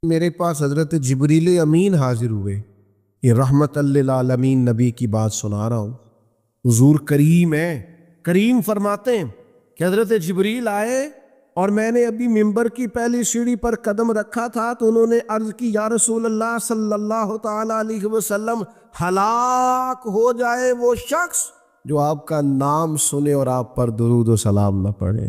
میرے پاس حضرت جبریل امین حاضر ہوئے، یہ رحمت للعالمین نبی کی بات سنا رہا ہوں۔ حضور کریم ہے، کریم فرماتے ہیں کہ حضرت جبریل آئے اور میں نے ابھی ممبر کی پہلی سیڑھی پر قدم رکھا تھا تو انہوں نے عرض کی، یا رسول اللہ صلی اللہ تعالی علیہ وسلم، ہلاک ہو جائے وہ شخص جو آپ کا نام سنے اور آپ پر درود و سلام نہ پڑھے۔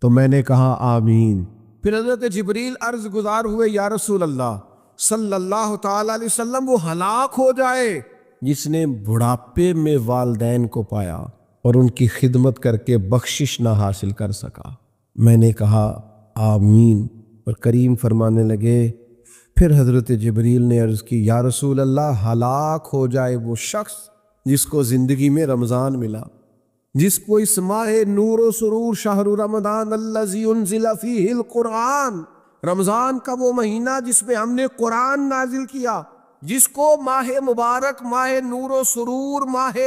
تو میں نے کہا آمین۔ پھر حضرت جبریل عرض گزار ہوئے، یا رسول اللہ صلی اللہ تعالی علیہ وسلم، وہ ہلاک ہو جائے جس نے بڑھاپے میں والدین کو پایا اور ان کی خدمت کر کے بخشش نہ حاصل کر سکا۔ میں نے کہا آمین، اور کریم فرمانے لگے، پھر حضرت جبریل نے عرض کی، یا رسول اللہ ہلاک ہو جائے وہ شخص جس کو زندگی میں رمضان ملا، جس کو اس ماہ نور و سرور شہر رمضان الذی انزل فیہ القرآن، رمضان کا وہ مہینہ جس میں ہم نے قرآن نازل کیا، جس کو ماہ مبارک، ماہ نور و سرور، ماہ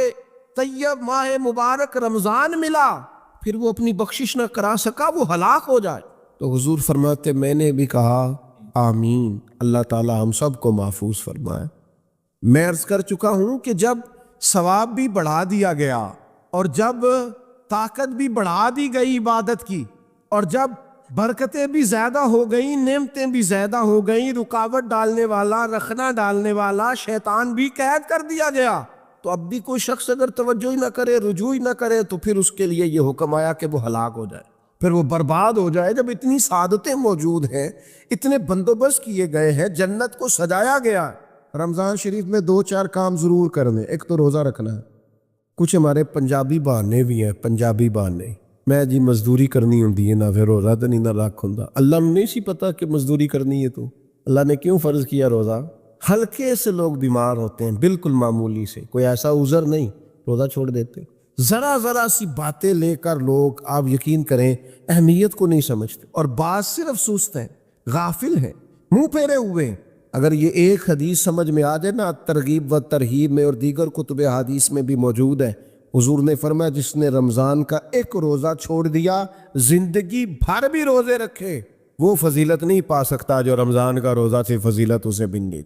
طیب، ماہ مبارک رمضان ملا، پھر وہ اپنی بخشش نہ کرا سکا، وہ ہلاک ہو جائے۔ تو حضور فرماتے، میں نے بھی کہا آمین، اللہ تعالی ہم سب کو محفوظ فرمائے۔ میں عرض کر چکا ہوں کہ جب ثواب بھی بڑھا دیا گیا اور جب طاقت بھی بڑھا دی گئی عبادت کی، اور جب برکتیں بھی زیادہ ہو گئیں، نعمتیں بھی زیادہ ہو گئیں، رکاوٹ ڈالنے والا، رخنہ ڈالنے والا شیطان بھی قید کر دیا گیا، تو اب بھی کوئی شخص اگر توجہ ہی نہ کرے، رجوع ہی نہ کرے، تو پھر اس کے لیے یہ حکم آیا کہ وہ ہلاک ہو جائے، پھر وہ برباد ہو جائے۔ جب اتنی سعادتیں موجود ہیں، اتنے بندوبست کیے گئے ہیں، جنت کو سجایا گیا ہے، رمضان شریف میں 2-4 کام ضرور کرنے۔ ایک تو روزہ رکھنا ہے۔ کچھ ہمارے پنجابی بہانے بھی ہیں، پنجابی بہانے، میں جی مزدوری کرنی ہوندی ہے نا، پھر روزہ تو نہیں نہ رکھ ہوندا۔ اللہ نے نہیں سی پتا کہ مزدوری کرنی ہے، تو اللہ نے کیوں فرض کیا روزہ؟ ہلکے سے لوگ بیمار ہوتے ہیں، بالکل معمولی سے، کوئی ایسا عذر نہیں، روزہ چھوڑ دیتے۔ ذرا سی باتیں لے کر لوگ، آپ یقین کریں، اہمیت کو نہیں سمجھتے، اور بعض صرف سست ہیں، غافل ہیں، منہ پھیرے ہوئے ہیں۔ اگر یہ ایک حدیث سمجھ میں آ جائے نا، ترغیب و ترہیب میں اور دیگر کتب حدیث میں بھی موجود ہے، حضور نے فرمایا جس نے رمضان کا ایک روزہ چھوڑ دیا، زندگی بھر بھی روزے رکھے، وہ فضیلت نہیں پا سکتا جو رمضان کا روزہ سے فضیلت اسے مل گئی۔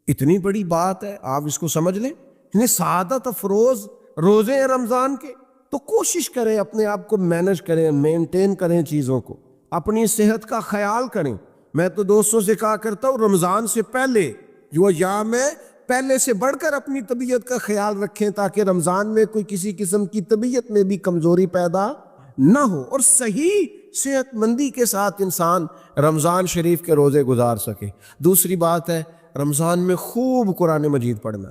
اتنی بڑی بات ہے، آپ اس کو سمجھ لیں، اتنے سعادت افروز روزے ہیں رمضان کے۔ تو کوشش کریں، اپنے آپ کو مینج کریں، مینٹین کریں چیزوں کو، اپنی صحت کا خیال کریں۔ میں تو دوستوں سے کہا کرتا ہوں، رمضان سے پہلے جو ایام ہے، پہلے سے بڑھ کر اپنی طبیعت کا خیال رکھیں، تاکہ رمضان میں کوئی کسی قسم کی طبیعت میں بھی کمزوری پیدا نہ ہو، اور صحیح صحت مندی کے ساتھ انسان رمضان شریف کے روزے گزار سکے۔ دوسری بات ہے، رمضان میں خوب قرآن مجید پڑھنا۔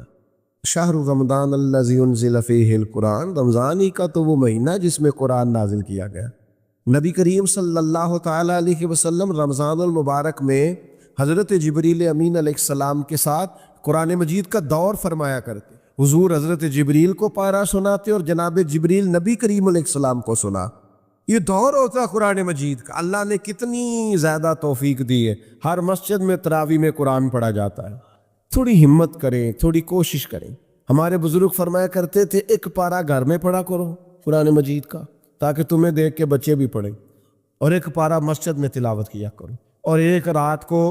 شہر رمضان الذی انزل فیہ القرآن، رمضان ہی کا تو وہ مہینہ جس میں قرآن نازل کیا گیا۔ نبی کریم صلی اللہ تعالی علیہ وسلم رمضان المبارک میں حضرت جبریل امین علیہ السلام کے ساتھ قرآن مجید کا دور فرمایا کرتے۔ حضور حضرت جبریل کو پارہ سناتے اور جناب جبریل نبی کریم علیہ السلام کو سنا۔ یہ دور ہوتا ہے قرآن مجید کا۔ اللہ نے کتنی زیادہ توفیق دی ہے، ہر مسجد میں تراویح میں قرآن پڑھا جاتا ہے۔ تھوڑی ہمت کریں، تھوڑی کوشش کریں۔ ہمارے بزرگ فرمایا کرتے تھے، ایک پارہ گھر میں پڑھا کرو قرآن مجید کا، تاکہ تمہیں دیکھ کے بچے بھی پڑھیں، اور ایک پارہ مسجد میں تلاوت کیا کرو، اور ایک رات کو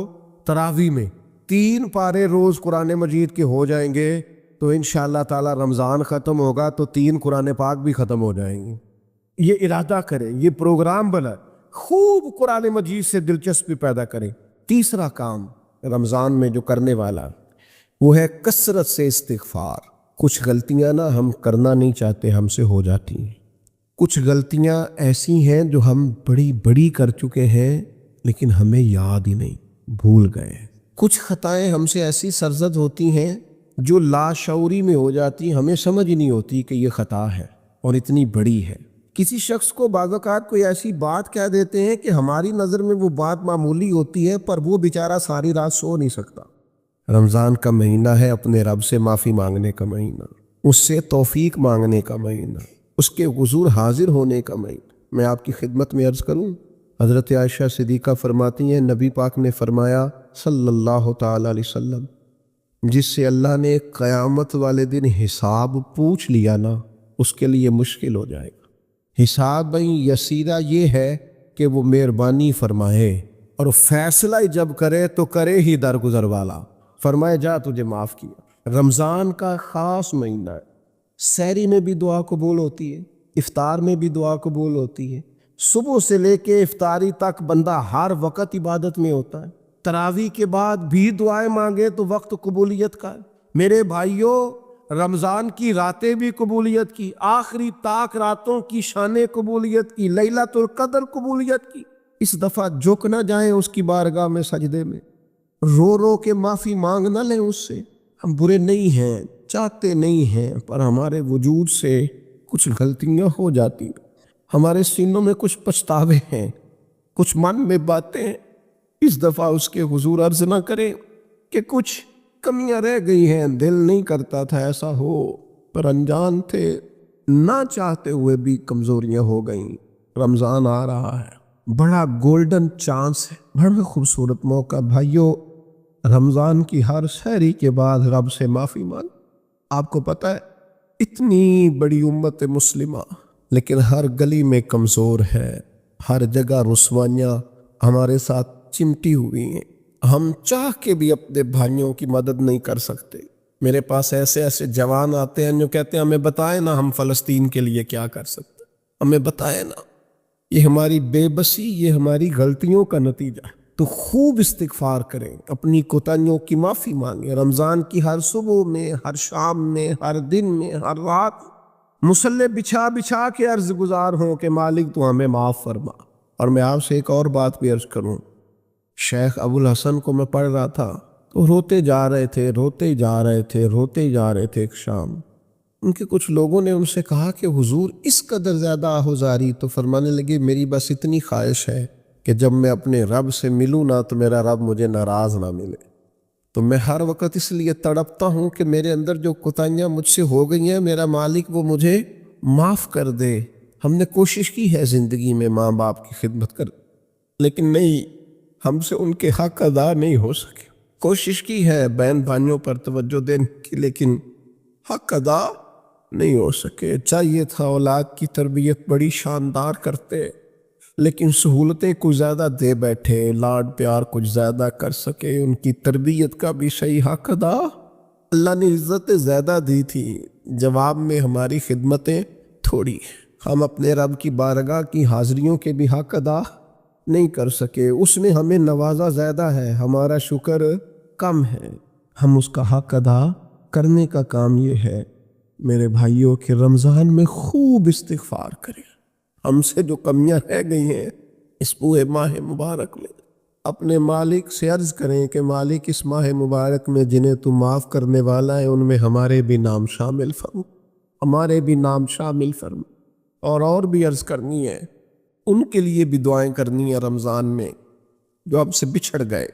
تراویح میں 3 پارے روز قرآن مجید کے ہو جائیں گے، تو انشاءاللہ تعالی رمضان ختم ہوگا تو 3 قرآن پاک بھی ختم ہو جائیں گے۔ یہ ارادہ کریں، یہ پروگرام بنا، خوب قرآن مجید سے دلچسپی پیدا کریں۔ تیسرا کام رمضان میں جو کرنے والا، وہ ہے کثرت سے استغفار۔ کچھ غلطیاں نا ہم کرنا نہیں چاہتے، ہم سے ہو جاتی ہیں۔ کچھ غلطیاں ایسی ہیں جو ہم بڑی کر چکے ہیں، لیکن ہمیں یاد ہی نہیں، بھول گئے ہیں۔ کچھ خطائیں ہم سے ایسی سرزد ہوتی ہیں جو لاشعوری میں ہو جاتی، ہمیں سمجھ ہی نہیں ہوتی کہ یہ خطا ہے اور اتنی بڑی ہے۔ کسی شخص کو بعض اوقات کوئی ایسی بات کہہ دیتے ہیں کہ ہماری نظر میں وہ بات معمولی ہوتی ہے، پر وہ بیچارہ ساری رات سو نہیں سکتا۔ رمضان کا مہینہ ہے اپنے رب سے معافی مانگنے کا مہینہ، اس سے توفیق مانگنے کا مہینہ، اس کے حضور حاضر ہونے کا مہینہ۔ میں آپ کی خدمت میں عرض کروں، حضرت عائشہ صدیقہ فرماتی ہیں، نبی پاک نے فرمایا صلی اللہ تعالی علیہ وسلم، جس سے اللہ نے قیامت والے دن حساب پوچھ لیا نا، اس کے لیے مشکل ہو جائے گا۔ حساب یسیرہ یہ ہے کہ وہ مہربانی فرمائے اور فیصلہ ہی جب کرے تو کرے ہی درگزر والا، فرمائے جا تجھے معاف کیا۔ رمضان کا خاص مہینہ ہے، سحری میں بھی دعا قبول ہوتی ہے، افطار میں بھی دعا قبول ہوتی ہے، صبح سے لے کے افطاری تک بندہ ہر وقت عبادت میں ہوتا ہے۔ تراویح کے بعد بھی دعائیں مانگے تو وقت قبولیت کا ہے۔ میرے بھائیوں، رمضان کی راتیں بھی قبولیت کی، آخری طاق راتوں کی شان قبولیت کی، لیلۃ القدر قبولیت کی۔ اس دفعہ جھک نہ جائیں اس کی بارگاہ میں سجدے میں، رو رو کے معافی مانگ نہ لیں اس سے۔ ہم برے نہیں ہیں، چاہتے نہیں ہیں، پر ہمارے وجود سے کچھ غلطیاں ہو جاتی ہیں، ہمارے سینوں میں کچھ پچھتاوے ہیں، کچھ من میں باتیں ہیں۔ اس دفعہ اس کے حضور عرض نہ کریں کہ کچھ کمیاں رہ گئی ہیں، دل نہیں کرتا تھا ایسا ہو، پر انجان تھے، نہ چاہتے ہوئے بھی کمزوریاں ہو گئیں۔ رمضان آ رہا ہے، بڑا گولڈن چانس ہے، بڑا خوبصورت موقع۔ بھائیوں، رمضان کی ہر سحری کے بعد رب سے معافی مانگ۔ آپ کو پتہ ہے اتنی بڑی امت مسلمہ لیکن ہر گلی میں کمزور ہے، ہر جگہ رسوائیاں ہمارے ساتھ چمٹی ہوئی ہیں، ہم چاہ کے بھی اپنے بھائیوں کی مدد نہیں کر سکتے۔ میرے پاس ایسے ایسے جوان آتے ہیں جو کہتے ہیں ہمیں بتائیں نا ہم فلسطین کے لیے کیا کر سکتے، ہمیں بتائیں نا۔ یہ ہماری بے بسی، یہ ہماری غلطیوں کا نتیجہ ہے۔ تو خوب استغفار کریں، اپنی کوتاہیوں کی معافی مانگیں۔ رمضان کی ہر صبح میں، ہر شام میں، ہر دن میں، ہر رات مصلے بچھا بچھا کے عرض گزار ہوں کہ مالک تو ہمیں معاف فرما۔ اور میں آپ سے ایک اور بات بھی عرض کروں، شیخ ابو الحسن کو میں پڑھ رہا تھا تو روتے جا رہے تھے، روتے ہی جا رہے تھے، روتے ہی جا رہے تھے۔ ایک شام ان کے کچھ لوگوں نے ان سے کہا کہ حضور اس قدر زیادہ آہوزاری، تو فرمانے لگے میری بس اتنی خواہش ہے کہ جب میں اپنے رب سے ملوں نا تو میرا رب مجھے ناراض نہ ملے۔ تو میں ہر وقت اس لیے تڑپتا ہوں کہ میرے اندر جو کوتاہیاں مجھ سے ہو گئی ہیں، میرا مالک وہ مجھے معاف کر دے۔ ہم نے کوشش کی ہے زندگی میں ماں باپ کی خدمت کر، لیکن نہیں، ہم سے ان کے حق ادا نہیں ہو سکے۔ کوشش کی ہے بہن بھائیوں پر توجہ دینے کی، لیکن حق ادا نہیں ہو سکے۔ چاہیے تھا اولاد کی تربیت بڑی شاندار کرتے، لیکن سہولتیں کچھ زیادہ دے بیٹھے، لاڈ پیار کچھ زیادہ کر سکے، ان کی تربیت کا بھی صحیح حق ادا اللہ نے عزتیں زیادہ دی تھی، جواب میں ہماری خدمتیں تھوڑی۔ ہم اپنے رب کی بارگاہ کی حاضریوں کے بھی حق ادا نہیں کر سکے، اس نے ہمیں نوازا زیادہ ہے، ہمارا شکر کم ہے۔ ہم اس کا حق ادا کرنے کا کام یہ ہے میرے بھائیوں کہ رمضان میں خوب استغفار کریں۔ ہم سے جو کمیاں رہ گئی ہیں اس پورے ماہ مبارک میں، اپنے مالک سے عرض کریں کہ مالک اس ماہ مبارک میں جنہیں تو معاف کرنے والا ہے ان میں ہمارے بھی نام شامل فرما، ہمارے بھی نام شامل فرما۔ اور بھی عرض کرنی ہے، ان کے لیے بھی دعائیں کرنی ہے رمضان میں جو اب سے بچھڑ گئے،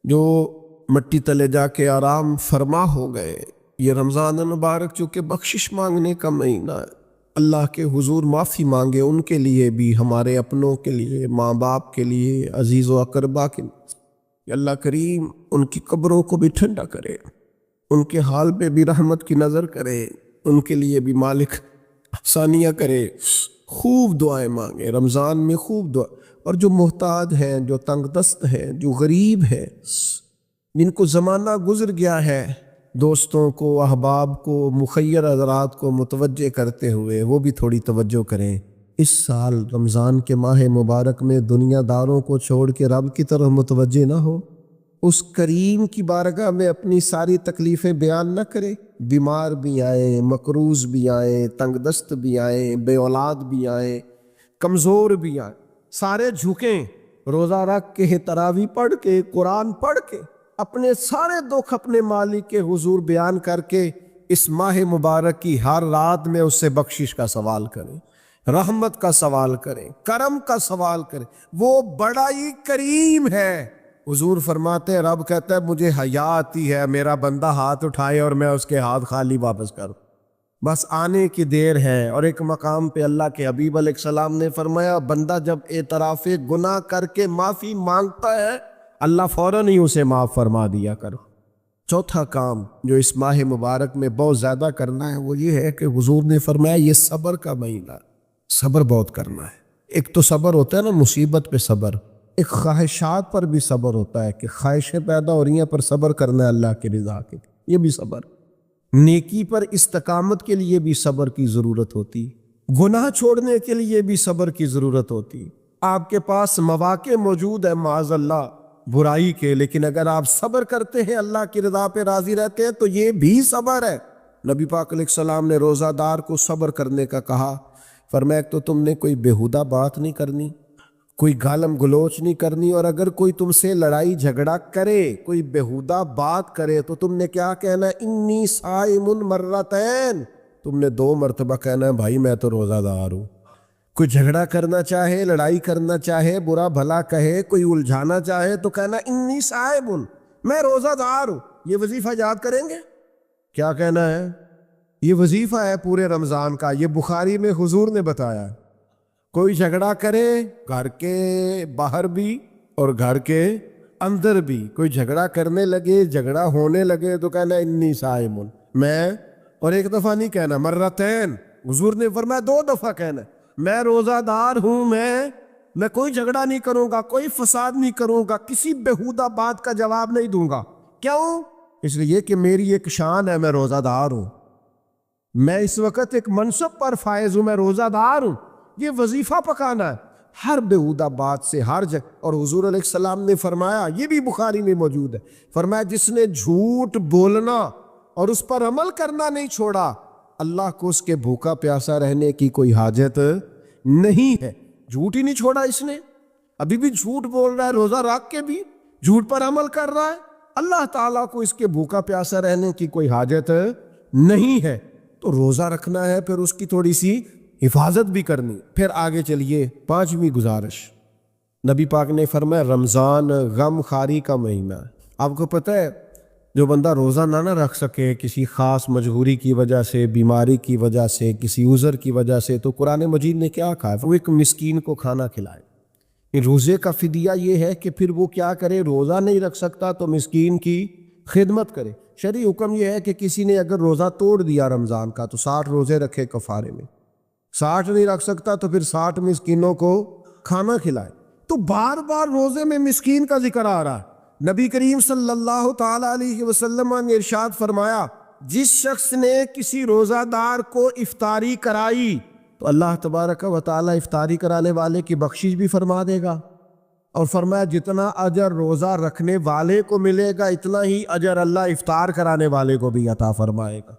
جو مٹی تلے جا کے آرام فرما ہو گئے۔ یہ رمضان مبارک چونکہ بخشش مانگنے کا مہینہ ہے، اللہ کے حضور معافی مانگے ان کے لیے بھی، ہمارے اپنوں کے لیے، ماں باپ کے لیے، عزیز و اقربا کے لیے۔ کہ اللہ کریم ان کی قبروں کو بھی ٹھنڈا کرے، ان کے حال پہ بھی رحمت کی نظر کرے، ان کے لیے بھی مالک آسانیاں کرے۔ خوب دعائیں مانگے رمضان میں، خوب دعا۔ اور جو محتاج ہیں، جو تنگ دست ہیں، جو غریب ہیں، جن کو زمانہ گزر گیا ہے، دوستوں کو، احباب کو، مخیر حضرات کو متوجہ کرتے ہوئے وہ بھی تھوڑی توجہ کریں۔ اس سال رمضان کے ماہ مبارک میں دنیا داروں کو چھوڑ کے رب کی طرف متوجہ نہ ہو، اس کریم کی بارگاہ میں اپنی ساری تکلیفیں بیان نہ کرے۔ بیمار بھی آئیں، مقروض بھی آئیں، تنگ دست بھی آئیں، بے اولاد بھی آئیں، کمزور بھی آئیں، سارے جھکیں، روزہ رکھ کے، تراویح پڑھ کے، قرآن پڑھ کے، اپنے سارے دکھ اپنے مالک کے حضور بیان کر کے اس ماہ مبارک کی ہر رات میں اس سے بخشش کا سوال کریں، رحمت کا سوال کریں، کرم کا سوال کریں۔ وہ بڑا ہی کریم ہے۔ حضور فرماتے ہیں، رب کہتا ہے مجھے حیا آتی ہے میرا بندہ ہاتھ اٹھائے اور میں اس کے ہاتھ خالی واپس کروں، بس آنے کی دیر ہے۔ اور ایک مقام پہ اللہ کے حبیب علیہ السلام نے فرمایا، بندہ جب اعتراف گناہ کر کے معافی مانگتا ہے اللہ فوراً ہی اسے معاف فرما دیا کرو۔ چوتھا کام جو اس ماہ مبارک میں بہت زیادہ کرنا ہے وہ یہ ہے کہ حضور نے فرمایا یہ صبر کا مہینہ، صبر بہت کرنا ہے۔ ایک تو صبر ہوتا ہے نا، مصیبت پہ صبر، ایک خواہشات پر بھی صبر ہوتا ہے کہ خواہشیں پیدا ہو رہی ہیں پر صبر کرنا ہے اللہ کی رضا کے لیے، یہ بھی صبر۔ نیکی پر استقامت کے لیے بھی صبر کی ضرورت ہوتی، گناہ چھوڑنے کے لیے بھی صبر کی ضرورت ہوتی۔ آپ کے پاس مواقع موجود ہے معاذ اللہ برائی کے، لیکن اگر آپ صبر کرتے ہیں، اللہ کی رضا پہ راضی رہتے ہیں، تو یہ بھی صبر ہے۔ نبی پاک علیہ السلام نے روزہ دار کو صبر کرنے کا کہا، فرمایا تو تم نے کوئی بیہودہ بات نہیں کرنی، کوئی گالم گلوچ نہیں کرنی، اور اگر کوئی تم سے لڑائی جھگڑا کرے، کوئی بیہودہ بات کرے، تو تم نے کیا کہنا ہے؟ انی صائم مرتین، تم نے 2 مرتبہ کہنا ہے بھائی میں تو روزہ دار ہوں۔ کوئی جھگڑا کرنا چاہے، لڑائی کرنا چاہے، برا بھلا کہے، کوئی الجھانا چاہے، تو کہنا انی صائم، میں روزہ دار ہوں۔ یہ وظیفہ یاد کریں گے؟ کیا کہنا ہے؟ یہ وظیفہ ہے پورے رمضان کا، یہ بخاری میں حضور نے بتایا۔ کوئی جھگڑا کرے، گھر کے باہر بھی اور گھر کے اندر بھی، کوئی جھگڑا کرنے لگے، جھگڑا ہونے لگے، تو کہنا انی صائم، میں، اور ایک دفعہ نہیں کہنا، مرتین، حضور نے فرمایا 2 دفعہ کہنا، میں روزہ دار ہوں، میں کوئی جھگڑا نہیں کروں گا، کوئی فساد نہیں کروں گا، کسی بیہودہ بات کا جواب نہیں دوں گا۔ کیوں؟ اس لیے کہ میری ایک شان ہے، میں روزہ دار ہوں، میں اس وقت ایک منصب پر فائز ہوں، میں روزہ دار ہوں۔ یہ وظیفہ پکانا ہے ہر بیہودہ بات سے، ہر جگہ۔ اور حضور علیہ السلام نے فرمایا، یہ بھی بخاری میں موجود ہے، فرمایا جس نے جھوٹ بولنا اور اس پر عمل کرنا نہیں چھوڑا، اللہ کو اس کے بھوکا پیاسا رہنے کی کوئی حاجت نہیں ہے۔ جھوٹ ہی نہیں چھوڑا اس نے، ابھی بھی جھوٹ بول رہا ہے، روزہ رکھ کے بھی جھوٹ پر عمل کر رہا ہے، اللہ تعالیٰ کو اس کے بھوکا پیاسا رہنے کی کوئی حاجت نہیں ہے۔ تو روزہ رکھنا ہے، پھر اس کی تھوڑی سی حفاظت بھی کرنی۔ پھر آگے چلیے، 5ویں گزارش، نبی پاک نے فرمایا رمضان غم خاری کا مہینہ ہے۔ آپ کو پتہ ہے جو بندہ روزہ نہ رکھ سکے کسی خاص مجبوری کی وجہ سے، بیماری کی وجہ سے، کسی عذر کی وجہ سے، تو قرآن مجید نے کیا کہا ہے؟ وہ ایک مسکین کو کھانا کھلائے۔ روزے کا فدیہ یہ ہے کہ پھر وہ کیا کرے؟ روزہ نہیں رکھ سکتا تو مسکین کی خدمت کرے۔ شرعی حکم یہ ہے کہ کسی نے اگر روزہ توڑ دیا رمضان کا تو 60 روزے رکھے کفارے میں، 60 نہیں رکھ سکتا تو پھر 60 مسکینوں کو کھانا کھلائے۔ تو بار بار روزے میں مسکین کا ذکر آ رہا ہے۔ نبی کریم صلی اللہ تعالی علیہ وسلم نے ارشاد فرمایا، جس شخص نے کسی روزہ دار کو افطاری کرائی تو اللہ تبارک و تعالی افطاری کرانے والے کی بخشش بھی فرما دے گا، اور فرمایا جتنا اجر روزہ رکھنے والے کو ملے گا اتنا ہی اجر اللہ افطار کرانے والے کو بھی عطا فرمائے گا۔